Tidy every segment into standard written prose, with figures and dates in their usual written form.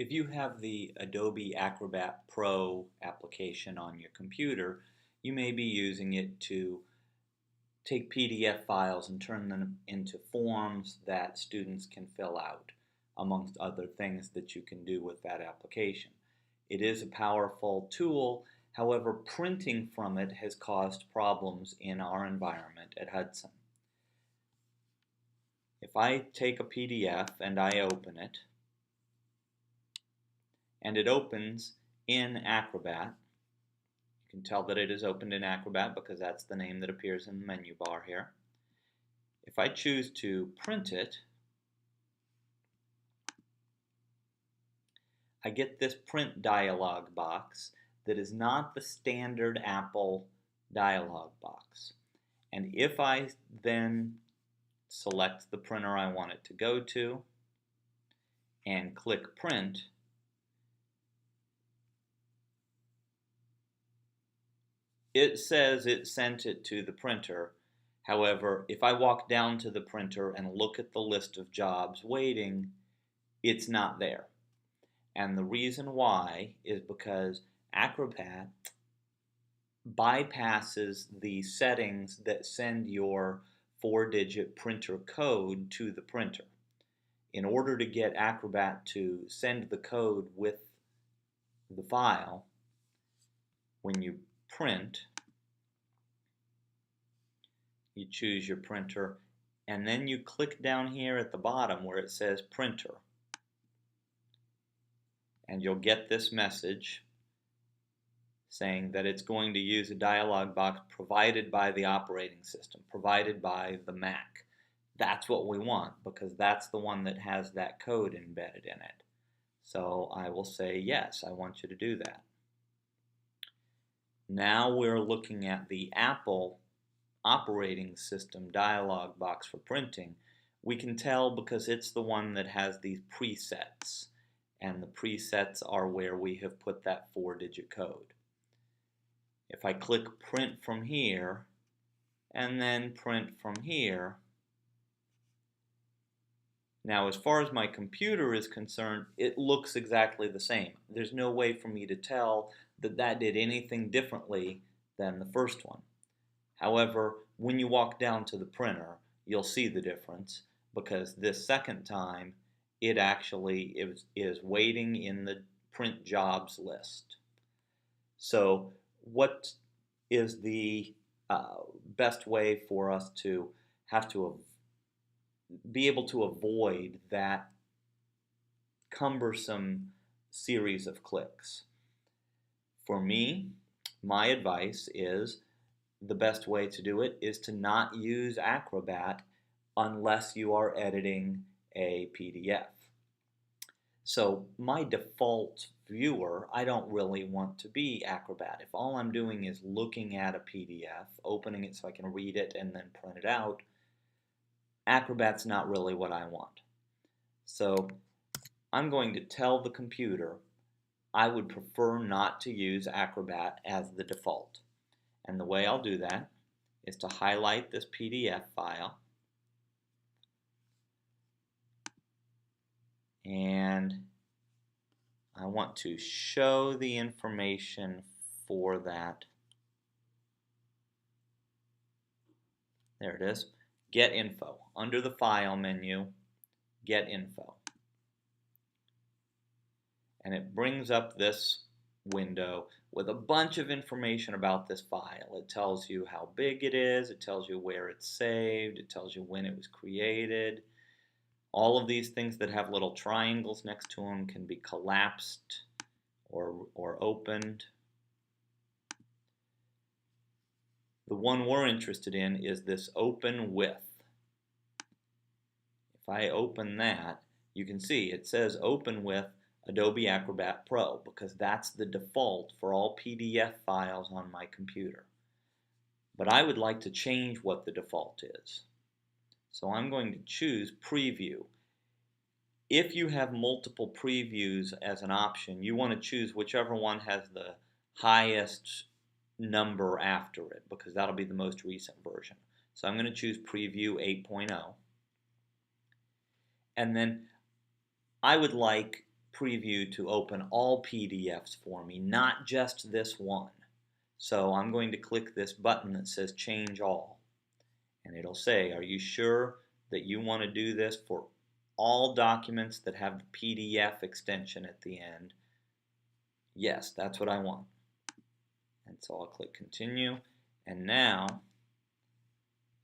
If you have the Adobe Acrobat Pro application on your computer, you may be using it to take PDF files and turn them into forms that students can fill out, amongst other things that you can do with that application. It is a powerful tool, however, printing from it has caused problems in our environment at Hudson. If I take a PDF and I open it, and it opens in Acrobat. You can tell that it is opened in Acrobat because that's the name that appears in the menu bar here. If I choose to print it, I get this print dialog box that is not the standard Apple dialog box. And if I then select the printer I want it to go to and click print, it says it sent it to the printer. However, if I walk down to the printer and look at the list of jobs waiting, it's not there. And the reason why is because Acrobat bypasses the settings that send your 4-digit printer code to the printer. In order to get Acrobat to send the code with the file, when you print, you choose your printer, and then you click down here at the bottom where it says printer, and you'll get this message saying that it's going to use a dialog box provided by the operating system, provided by the Mac. That's what we want because that's the one that has that code embedded in it. So I will say yes, I want you to do that. Now we're looking at the Apple operating system dialog box for printing. We can tell because it's the one that has these presets, and the presets are where we have put that 4-digit code. If I click print from here and then print from here, now as far as my computer is concerned, it looks exactly the same. There's no way for me to tell that that did anything differently than the first one. However, when you walk down to the printer, you'll see the difference because this second time it actually is waiting in the print jobs list. So what is the best way for us to have to be able to avoid that cumbersome series of clicks? For me, my advice is the best way to do it is to not use Acrobat unless you are editing a PDF. So my default viewer, I don't really want to be Acrobat. If all I'm doing is looking at a PDF, opening it so I can read it and then print it out, Acrobat's not really what I want. So I'm going to tell the computer I would prefer not to use Acrobat as the default. And the way I'll do that is to highlight this PDF file and I want to show the information for that. There it is. Get info. Under the file menu, get info. And it brings up this window with a bunch of information about this file. It tells you how big it is, it tells you where it's saved, it tells you when it was created. All of these things that have little triangles next to them can be collapsed or opened. The one we're interested in is this open with. If I open that, you can see it says open with Adobe Acrobat Pro because that's the default for all PDF files on my computer. But I would like to change what the default is. So I'm going to choose preview. If you have multiple previews as an option, you want to choose whichever one has the highest number after it because that'll be the most recent version. So I'm going to choose preview 8.0. And then I would like preview to open all PDFs for me, not just this one. So I'm going to click this button that says Change All. And it'll say, are you sure that you want to do this for all documents that have the PDF extension at the end? Yes, that's what I want. And so I'll click Continue. And now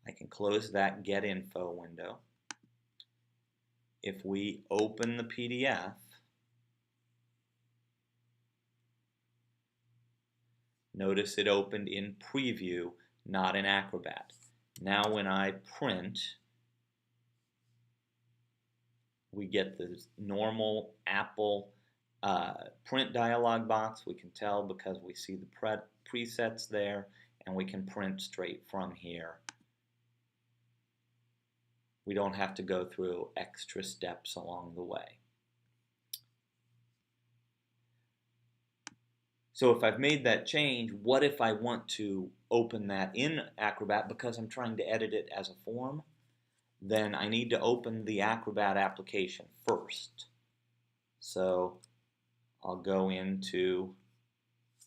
I can close that Get Info window. If we open the PDF, notice it opened in Preview, not in Acrobat. Now when I print, we get the normal Apple print dialog box. We can tell because we see the presets there, and we can print straight from here. We don't have to go through extra steps along the way. So if I've made that change, what if I want to open that in Acrobat because I'm trying to edit it as a form? Then I need to open the Acrobat application first. So I'll go into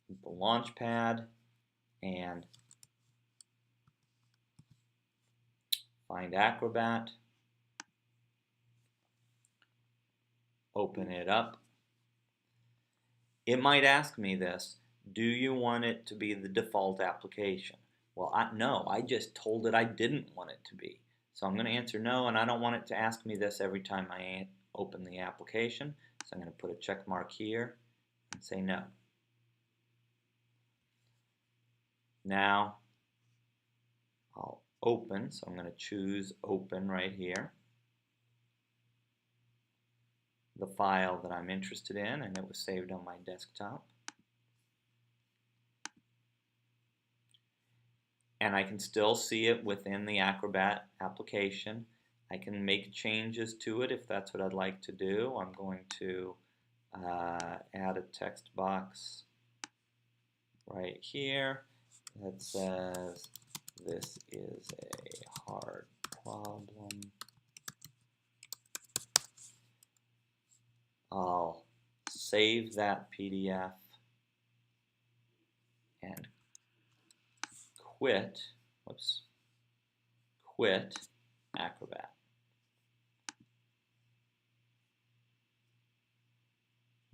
the Launchpad and find Acrobat, open it up. It might ask me this, do you want it to be the default application? Well, no, I just told it I didn't want it to be. So I'm going to answer no, and I don't want it to ask me this every time I open the application. So I'm going to put a check mark here and say no. Now I'll open, so I'm going to choose Open right here, the file that I'm interested in, and it was saved on my desktop. And I can still see it within the Acrobat application. I can make changes to it if that's what I'd like to do. I'm going to add a text box right here that says, this is a hard problem. I'll save that PDF and quit Acrobat.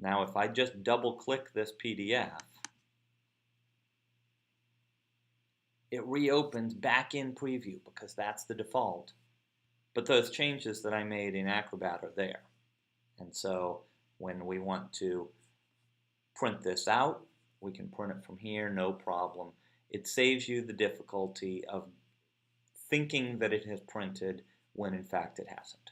Now if I just double click this PDF, it reopens back in Preview because that's the default. But those changes that I made in Acrobat are there. And so when we want to print this out, we can print it from here, no problem. It saves you the difficulty of thinking that it has printed when in fact it hasn't.